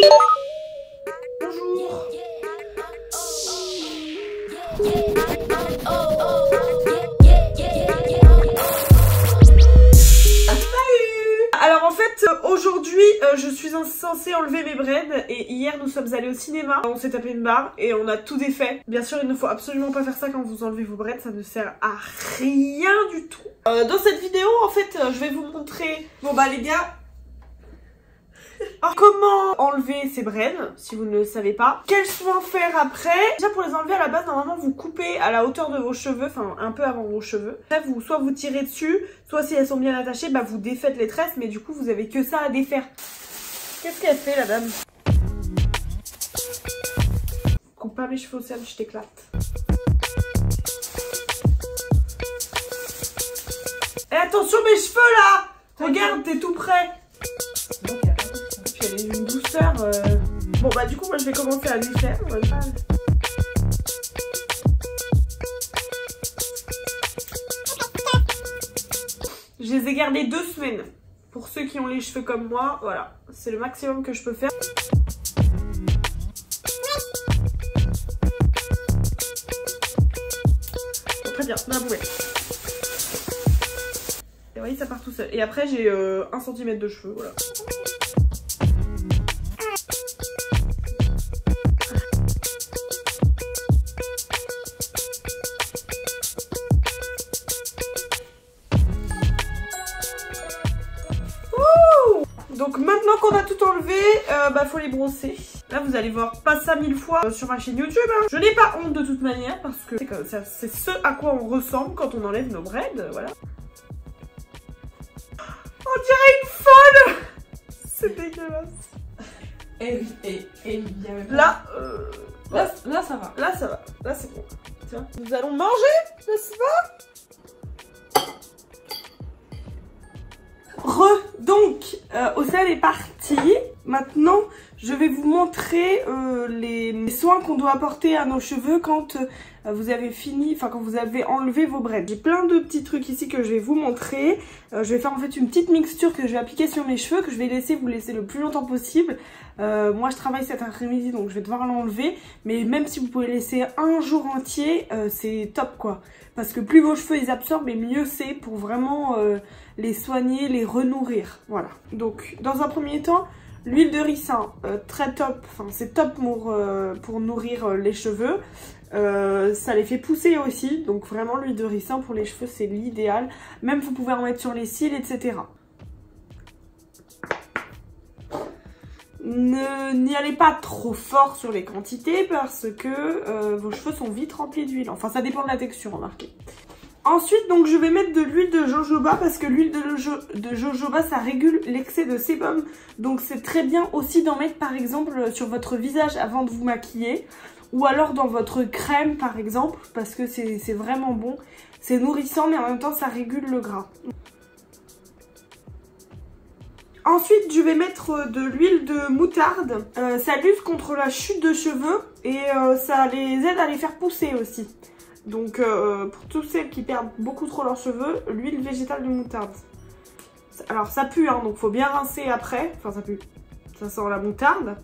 Bonjour. Alors en fait aujourd'hui je suis censée enlever mes braids et hier nous sommes allés au cinéma, on s'est tapé une barre et on a tout défait. Bien sûr il ne faut absolument pas faire ça quand vous enlevez vos braids, ça ne sert à rien du tout. Dans cette vidéo en fait je vais vous montrer, bon bah les gars, comment enlever ces braids si vous ne le savez pas, quels soins faire après. Déjà pour les enlever à la base normalement vous coupez à la hauteur de vos cheveux, enfin un peu avant vos cheveux. Après vous soit vous tirez dessus, soit si elles sont bien attachées bah vous défaites les tresses, mais du coup vous avez que ça à défaire. Qu'est-ce qu'elle fait la dame? Coupe pas mes cheveux au sel, je t'éclate. Et attention mes cheveux là. Regarde, t'es tout près. Elle a une douceur. Bon bah du coup moi je vais commencer à lui faire. Je les ai gardés 2 semaines. Pour ceux qui ont les cheveux comme moi, voilà, c'est le maximum que je peux faire. Bon, très bien, ma bouée. Et vous voyez ça part tout seul. Et après j'ai 1 cm de cheveux, voilà. Donc maintenant qu'on a tout enlevé, bah faut les brosser. Là vous allez voir pas ça 1000 fois sur ma chaîne YouTube. Hein. Je n'ai pas honte de toute manière parce que c'est ce à quoi on ressemble quand on enlève nos braids, voilà. On dirait une folle. C'est dégueulasse. Et là, là ça va. Là ça va. Là c'est bon. Tiens, nous allons manger, n'est-ce pas? Donc, Océane est partie. Maintenant, je vais vous montrer les soins qu'on doit apporter à nos cheveux quand vous avez fini, enfin quand vous avez enlevé vos braids. J'ai plein de petits trucs ici que je vais vous montrer. Je vais faire en fait une petite mixture que je vais appliquer sur mes cheveux, que je vais vous laisser le plus longtemps possible. Moi je travaille cet après-midi donc je vais devoir l'enlever. Mais même si vous pouvez laisser un jour entier, c'est top quoi. Parce que plus vos cheveux ils absorbent et mieux c'est pour vraiment les soigner, les renourrir. Voilà. Donc dans un premier temps, l'huile de ricin, très top. Enfin c'est top pour nourrir les cheveux. Ça les fait pousser aussi. Donc vraiment l'huile de ricin pour les cheveux c'est l'idéal. Même vous pouvez en mettre sur les cils, etc. N'y allez pas trop fort sur les quantités parce que vos cheveux sont vite remplis d'huile. Enfin ça dépend de la texture, remarquez. Ensuite donc je vais mettre de l'huile de jojoba parce que l'huile de jojoba ça régule l'excès de sébum. Donc c'est très bien aussi d'en mettre par exemple sur votre visage avant de vous maquiller. Ou alors dans votre crème par exemple parce que c'est vraiment bon. C'est nourrissant mais en même temps ça régule le gras. Ensuite, je vais mettre de l'huile de moutarde. Ça lutte contre la chute de cheveux et ça les aide à les faire pousser aussi. Donc, pour tous celles qui perdent beaucoup trop leurs cheveux, l'huile végétale de moutarde. Alors, ça pue, hein, donc faut bien rincer après. Enfin, ça pue. Ça sent la moutarde.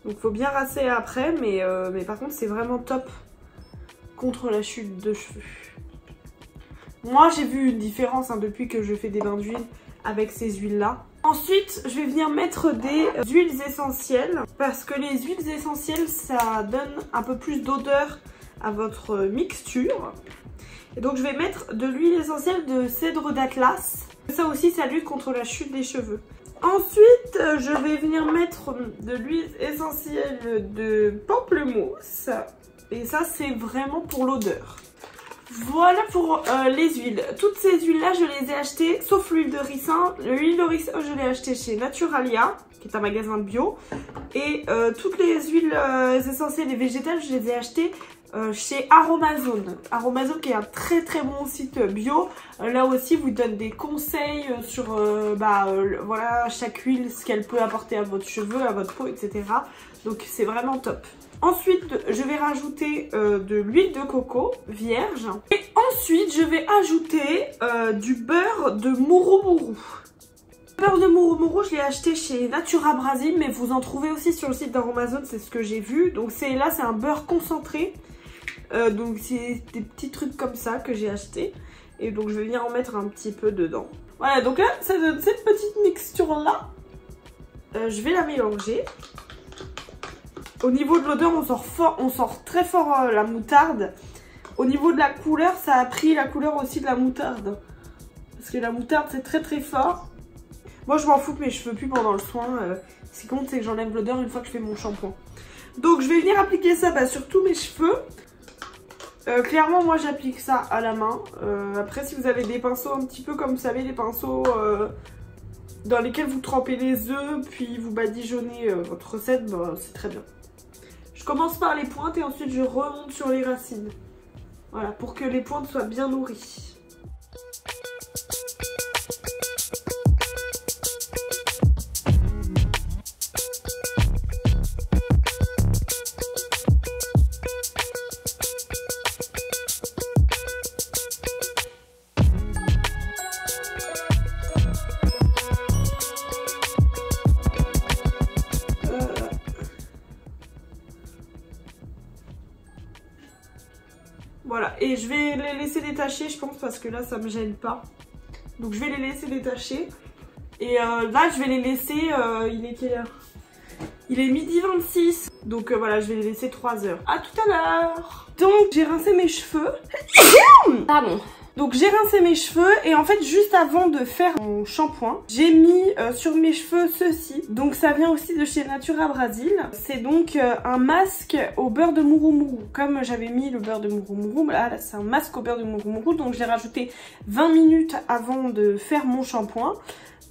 Donc, faut bien rincer après, mais par contre, c'est vraiment top contre la chute de cheveux. Moi, j'ai vu une différence hein, depuis que je fais des bains d'huile avec ces huiles-là. Ensuite, je vais venir mettre des huiles essentielles parce que les huiles essentielles, ça donne un peu plus d'odeur à votre mixture. Et donc, je vais mettre de l'huile essentielle de cèdre d'Atlas. Ça aussi, ça lutte contre la chute des cheveux. Ensuite, je vais venir mettre de l'huile essentielle de pamplemousse. Et ça, c'est vraiment pour l'odeur. Voilà pour les huiles. Toutes ces huiles là je les ai achetées sauf l'huile de ricin. L'huile de ricin je l'ai achetée chez Naturalia qui est un magasin bio. Et toutes les huiles essentielles et végétales je les ai achetées chez Aromazone. Aromazone qui est un très très bon site bio. Là aussi vous donne des conseils sur voilà chaque huile, ce qu'elle peut apporter à votre cheveu, à votre peau, etc. Donc c'est vraiment top. Ensuite, je vais rajouter de l'huile de coco vierge. Et ensuite, je vais ajouter du beurre de Mouroumorou. Le beurre de Murumuru, je l'ai acheté chez Natura Brasil, mais vous en trouvez aussi sur le site d'Amazon, c'est ce que j'ai vu. Donc là, c'est un beurre concentré. Donc c'est des petits trucs comme ça que j'ai acheté. Et donc je vais venir en mettre un petit peu dedans. Voilà, donc là, ça donne cette petite mixture-là. Je vais la mélanger. Au niveau de l'odeur, on sort très fort la moutarde. Au niveau de la couleur, ça a pris la couleur aussi de la moutarde. Parce que la moutarde, c'est très très fort. Moi, je m'en fous que mes cheveux puent pendant le soin. Ce qui compte, c'est que j'enlève l'odeur une fois que je fais mon shampoing. Donc, je vais venir appliquer ça sur tous mes cheveux. Clairement, moi, j'applique ça à la main. Après, si vous avez des pinceaux un petit peu comme vous savez, les pinceaux dans lesquels vous trempez les œufs, puis vous badigeonnez votre recette, bah, c'est très bien. Je commence par les pointes et ensuite je remonte sur les racines. Voilà, pour que les pointes soient bien nourries. Voilà, et je vais les laisser détacher, je pense, parce que là, ça me gêne pas. Donc, je vais les laisser détacher. Et là, je vais les laisser... il est quelle heure? Il est 12h26. Donc, voilà, je vais les laisser 3 heures. À tout à l'heure. Donc, j'ai rincé mes cheveux. Pardon. Donc, j'ai rincé mes cheveux et en fait, juste avant de faire mon shampoing, j'ai mis sur mes cheveux ceci. Donc, ça vient aussi de chez Natura Brasil. C'est donc un masque au beurre de Murumuru. Comme j'avais mis le beurre de Murumuru, là c'est un masque au beurre de Murumuru. Donc, j'ai rajouté 20 minutes avant de faire mon shampoing.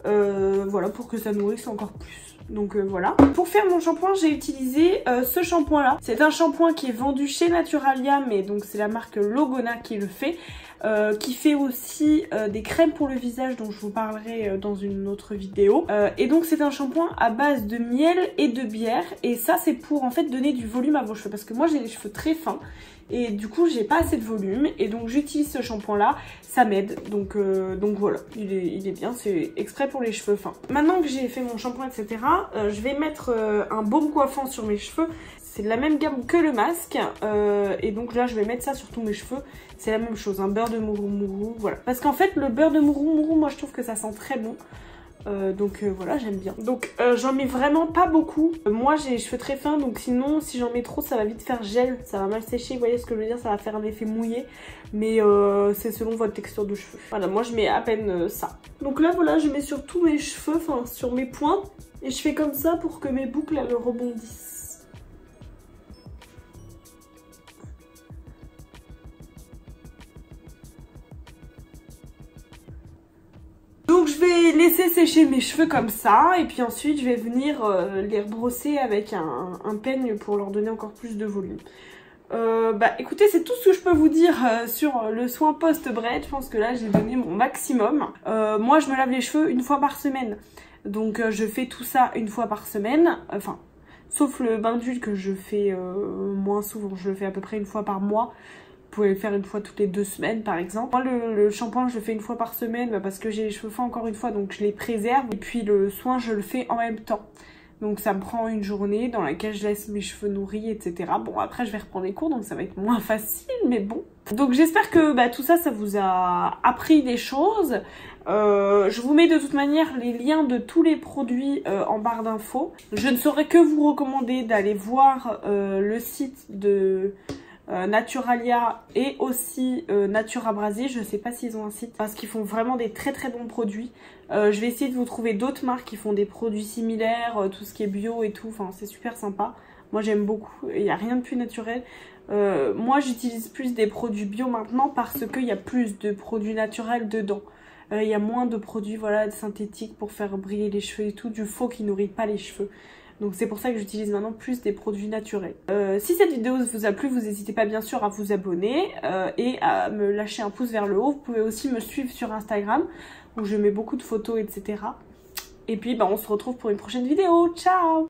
Voilà, pour que ça nourrisse encore plus. Donc voilà. Pour faire mon shampoing, j'ai utilisé ce shampoing là. C'est un shampoing qui est vendu chez Naturalia, mais donc c'est la marque Logona qui le fait. Qui fait aussi des crèmes pour le visage dont je vous parlerai dans une autre vidéo. Et donc c'est un shampoing à base de miel et de bière. Et ça c'est pour en fait donner du volume à vos cheveux. Parce que moi j'ai les cheveux très fins. Et du coup j'ai pas assez de volume. Et donc j'utilise ce shampoing là. Ça m'aide. Donc voilà. Il est bien. C'est exprès pour les cheveux fins. Maintenant que j'ai fait mon shampoing etc. Je vais mettre un baume coiffant sur mes cheveux. C'est de la même gamme que le masque. Et donc là je vais mettre ça sur tous mes cheveux. C'est la même chose, un beurre de Murumuru, voilà. Parce qu'en fait, le beurre de Murumuru, moi je trouve que ça sent très bon. Donc voilà, j'aime bien. Donc j'en mets vraiment pas beaucoup. Moi j'ai les cheveux très fins, donc sinon si j'en mets trop, ça va vite faire gel. Ça va mal sécher, vous voyez ce que je veux dire, ça va faire un effet mouillé. Mais c'est selon votre texture de cheveux. Voilà, moi je mets à peine ça. Donc là voilà, je mets sur tous mes cheveux, enfin sur mes pointes. Et je fais comme ça pour que mes boucles elles rebondissent. Donc je vais laisser sécher mes cheveux comme ça et puis ensuite je vais venir les rebrosser avec un peigne pour leur donner encore plus de volume. Bah écoutez, c'est tout ce que je peux vous dire sur le soin post-braid. Je pense que là j'ai donné mon maximum. Moi je me lave les cheveux une fois par semaine. Donc je fais tout ça une fois par semaine. Enfin, sauf le bain d'huile que je fais moins souvent. Je le fais à peu près une fois par mois. Vous pouvez le faire une fois toutes les 2 semaines par exemple. Moi le shampoing je le fais une fois par semaine parce que j'ai les cheveux fins encore une fois, donc je les préserve. Et puis le soin je le fais en même temps. Donc ça me prend une journée dans laquelle je laisse mes cheveux nourris etc. Bon après je vais reprendre les cours donc ça va être moins facile mais bon. Donc j'espère que tout ça vous a appris des choses. Je vous mets de toute manière les liens de tous les produits en barre d'infos. Je ne saurais que vous recommander d'aller voir le site de... Naturalia et aussi Natura Brasil. Je sais pas s'ils ont un site parce qu'ils font vraiment des très très bons produits. Je vais essayer de vous trouver d'autres marques qui font des produits similaires, tout ce qui est bio et tout, enfin c'est super sympa. Moi j'aime beaucoup, il n'y a rien de plus naturel. Moi j'utilise plus des produits bio maintenant parce qu'il y a plus de produits naturels dedans. Il y a moins de produits voilà, synthétiques pour faire briller les cheveux et tout, du faux qui nourrit pas les cheveux. Donc c'est pour ça que j'utilise maintenant plus des produits naturels. Si cette vidéo vous a plu, vous n'hésitez pas bien sûr à vous abonner et à me lâcher un pouce vers le haut. Vous pouvez aussi me suivre sur Instagram où je mets beaucoup de photos etc. Et puis on se retrouve pour une prochaine vidéo. Ciao!